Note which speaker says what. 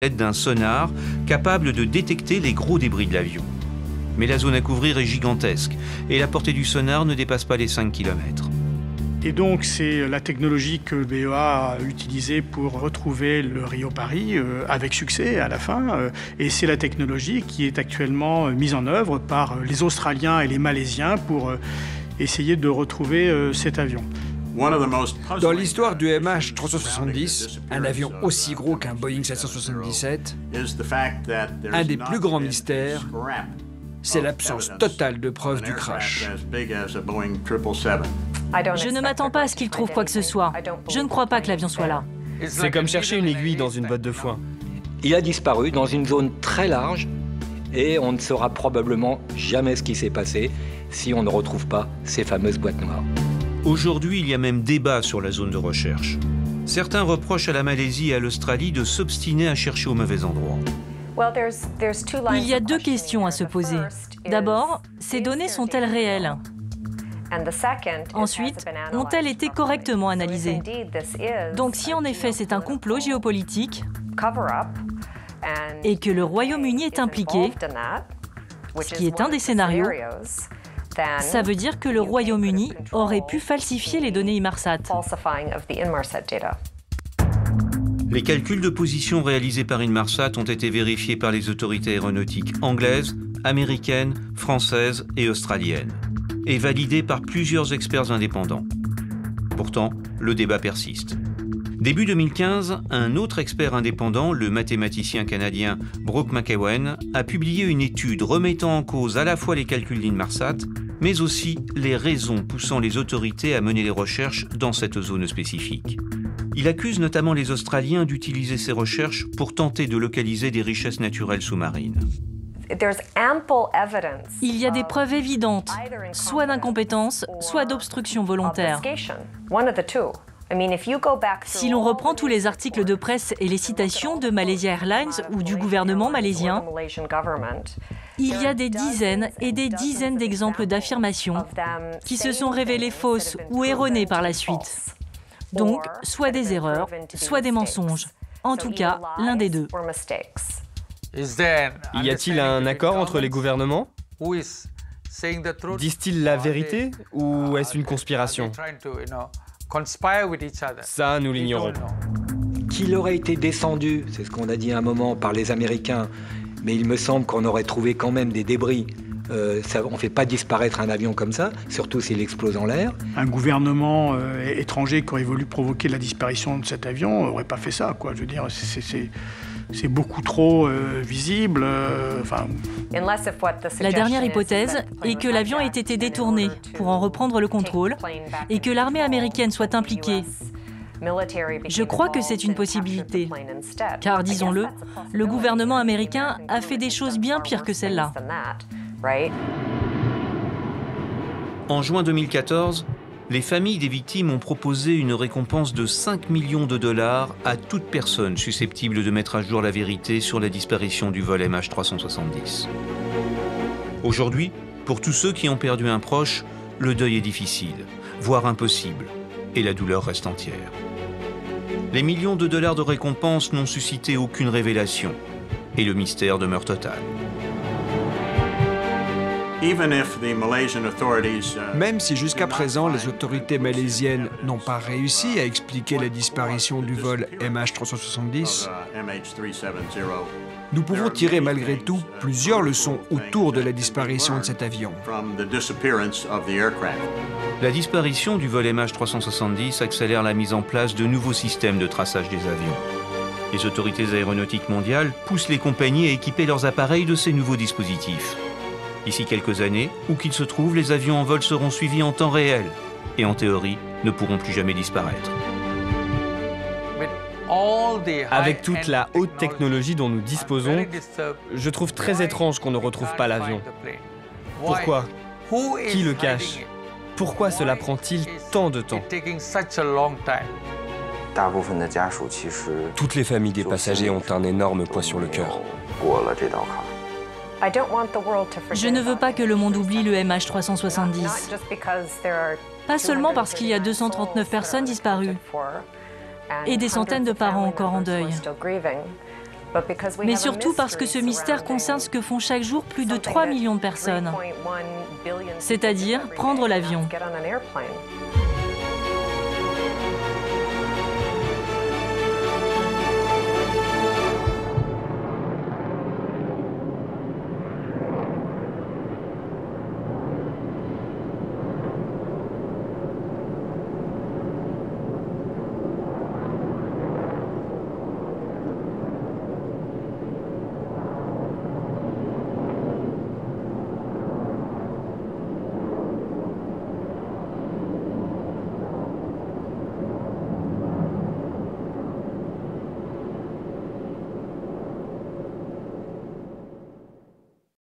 Speaker 1: l'aide d'un sonar capable de détecter les gros débris de l'avion. Mais la zone à couvrir est gigantesque et la portée du sonar ne dépasse pas les 5 km.
Speaker 2: Et donc c'est la technologie que le BEA a utilisée pour retrouver le Rio-Paris avec succès à la fin. Et c'est la technologie qui est actuellement mise en œuvre par les Australiens et les Malaisiens pour essayer de retrouver cet avion.
Speaker 3: Dans l'histoire du MH370, un avion aussi gros qu'un Boeing 777, un des plus grands mystères, c'est l'absence totale de preuves du crash.
Speaker 4: Je ne m'attends pas à ce qu'il trouve quoi que ce soit. Je ne crois pas que l'avion soit là.
Speaker 5: C'est comme chercher une aiguille dans une botte de foin.
Speaker 6: Il a disparu dans une zone très large et on ne saura probablement jamais ce qui s'est passé si on ne retrouve pas ces fameuses boîtes noires.
Speaker 1: Aujourd'hui, il y a même débat sur la zone de recherche. Certains reprochent à la Malaisie et à l'Australie de s'obstiner à chercher au mauvais endroit.
Speaker 4: Il y a deux questions à se poser. D'abord, ces données sont-elles réelles ? Ensuite, ont-elles été correctement analysées ? Donc si en effet c'est un complot géopolitique et que le Royaume-Uni est impliqué, ce qui est un des scénarios, ça veut dire que le Royaume-Uni aurait pu falsifier les données Inmarsat.
Speaker 1: Les calculs de position réalisés par Inmarsat ont été vérifiés par les autorités aéronautiques anglaises, américaines, françaises et australiennes, et validés par plusieurs experts indépendants. Pourtant, le débat persiste. Début 2015, un autre expert indépendant, le mathématicien canadien Brooke McEwen, a publié une étude remettant en cause à la fois les calculs d'Inmarsat, mais aussi les raisons poussant les autorités à mener les recherches dans cette zone spécifique. Il accuse notamment les Australiens d'utiliser ces recherches pour tenter de localiser des richesses naturelles sous-marines.
Speaker 4: Il y a des preuves évidentes, soit d'incompétence, soit d'obstruction volontaire. Si l'on reprend tous les articles de presse et les citations de Malaysia Airlines ou du gouvernement malaisien, il y a des dizaines et des dizaines d'exemples d'affirmations qui se sont révélées fausses ou erronées par la suite. Donc, soit des erreurs, soit des mensonges. En tout cas, l'un des deux.
Speaker 5: Y a-t-il un accord entre les gouvernements? Disent-ils la vérité ou est-ce une conspiration? Ça, nous l'ignorons.
Speaker 6: Qu'il aurait été descendu, c'est ce qu'on a dit à un moment, par les Américains, mais il me semble qu'on aurait trouvé quand même des débris. On ne fait pas disparaître un avion comme ça, surtout s'il explose en l'air.
Speaker 2: Un gouvernement étranger qui aurait voulu provoquer la disparition de cet avion n'aurait pas fait ça, quoi. Je veux dire, c'est beaucoup trop visible.
Speaker 4: La dernière hypothèse est que l'avion ait été détourné pour en reprendre le contrôle et que l'armée américaine soit impliquée. Je crois que c'est une possibilité, car disons-le, le gouvernement américain a fait des choses bien pires que celle-là.
Speaker 1: En juin 2014, les familles des victimes ont proposé une récompense de 5 millions de dollars à toute personne susceptible de mettre à jour la vérité sur la disparition du vol MH370. Aujourd'hui, pour tous ceux qui ont perdu un proche, le deuil est difficile, voire impossible, et la douleur reste entière. Les millions de dollars de récompense n'ont suscité aucune révélation, et le mystère demeure total.
Speaker 3: Même si jusqu'à présent les autorités malaisiennes n'ont pas réussi à expliquer la disparition du vol MH370, nous pouvons tirer malgré tout plusieurs leçons autour de la disparition de cet avion.
Speaker 1: La disparition du vol MH370 accélère la mise en place de nouveaux systèmes de traçage des avions. Les autorités aéronautiques mondiales poussent les compagnies à équiper leurs appareils de ces nouveaux dispositifs. D'ici quelques années, où qu'ils se trouvent, les avions en vol seront suivis en temps réel et en théorie ne pourront plus jamais disparaître.
Speaker 5: Avec toute la haute technologie dont nous disposons, je trouve très étrange qu'on ne retrouve pas l'avion. Pourquoi? Qui le cache? Pourquoi cela prend-il tant de temps?
Speaker 7: Toutes les familles des passagers ont un énorme poids sur le cœur.
Speaker 4: Je ne veux pas que le monde oublie le MH370. Pas seulement parce qu'il y a 239 personnes disparues et des centaines de parents encore en deuil. Mais surtout parce que ce mystère concerne ce que font chaque jour plus de 3 millions de personnes, c'est-à-dire prendre l'avion.